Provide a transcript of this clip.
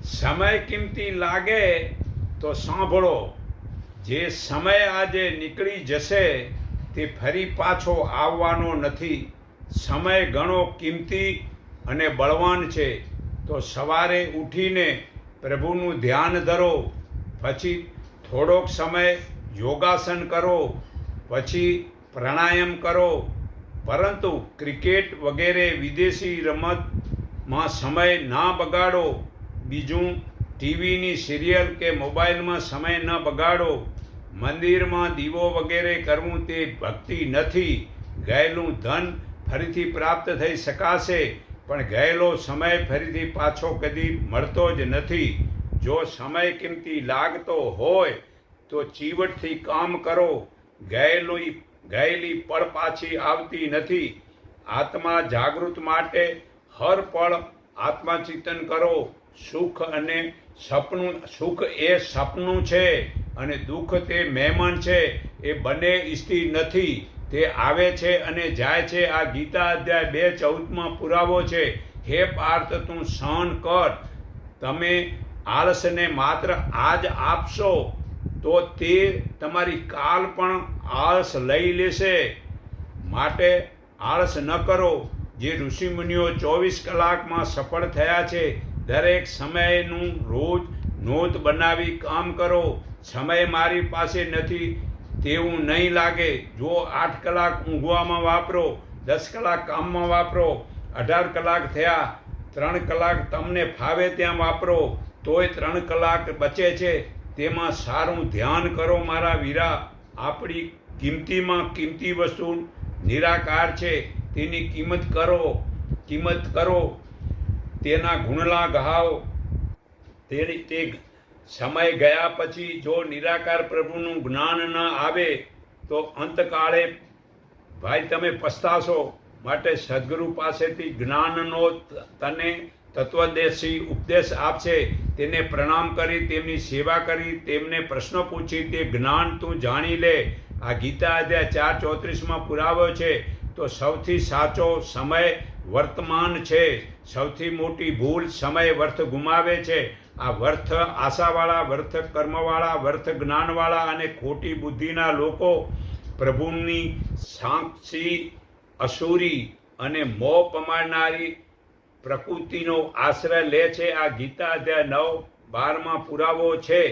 સમય કિંમતી લાગે તો સાંભળો, જે સમય આજે નીકળી જશે તે ફરી પાછો આવવાનો નથી. સમય ઘણો કિંમતી અને બળવાન છે. તો સવારે ઉઠીને પ્રભુનું ધ્યાન ધરો, પછી થોડોક સમય યોગાસન કરો, પછી પ્રાણાયામ કરો. પરંતુ ક્રિકેટ વગેરે વિદેશી રમતમાં સમય ના બગાડો. બીજું, ટીવીની સિરિયલ કે મોબાઈલમાં સમય ન બગાડો. મંદિરમાં દીવો વગેરે કરવું તે ભક્તિ નથી. ગયેલું ધન ફરીથી પ્રાપ્ત થઈ શકાશે, પણ ગયેલો સમય ફરીથી પાછો કદી મળતો જ નથી. જો સમય કિંમતી લાગતો હોય તો ચીવટથી કામ કરો. ગયેલી પળ પાછી આવતી નથી. આત્મા જાગૃત માટે હર પળ આત્મચિંતન કરો. સુખ એ સપનું છે અને દુઃખ તે મહેમાન છે. એ બંને સ્થિર નથી, તે આવે છે અને જાય છે. આ ગીતા અધ્યાય 2:14 પુરાવો છે. હે પાર્થ, તું સહન કર. તમે આળસને માત્ર આજ આપશો તો તે તમારી કાલ પણ આળસ લઈ લેશે. માટે આળસ ન કરો. જે ઋષિમુનિઓ 24 કલાકમાં સફળ થયા છે, દરેક સમયનું રોજ નોંધ બનાવી કામ કરો. સમય મારી પાસે નથી તેવું નહીં લાગે. જો 8 કલાક ઊંઘવામાં વાપરો, 10 કલાક કામમાં વાપરો, 18 કલાક થયા, 3 કલાક તમને ફાવે ત્યાં વાપરો, તોય 3 કલાક બચે છે. તેમાં સારું ધ્યાન કરો મારા વીરા. આપણી કિંમતીમાં કિંમતી વસ્તુ નિરાકાર છે. તેની કિંમત કરો. તેના ગુણલા ગાઓ. તે સમય ગયા પછી જો નિરાકાર પ્રભુનું જ્ઞાન ન આવે તો અંતકાળે ભાઈ તમે પસ્તાશો. માટે સદગુરુ પાસેથી જ્ઞાનનો તને તત્વદેશી ઉપદેશ આપશે. તેને પ્રણામ કરી, તેમની સેવા કરી, તેમને પ્રશ્ન પૂછી તે જ્ઞાન તું જાણી લે. આ ગીતા અધ્યાય 4:34 પુરાવો છે. તો સૌથી સાચો સમય વર્તમાન છે. સૌથી મોટી ભૂલ સમય વર્થ ગુમાવે છે. આ વર્થ આશાવાળા, વર્થ કર્મવાળા, વર્થ જ્ઞાનવાળા અને ખોટી બુદ્ધિના લોકો પ્રભુની સાક્ષી અસુરી અને મોહ પમાડનારી પ્રકૃતિનો આશ્રય લે છે. આ ગીતા અધ્યાય 9:12 પુરાવો છે.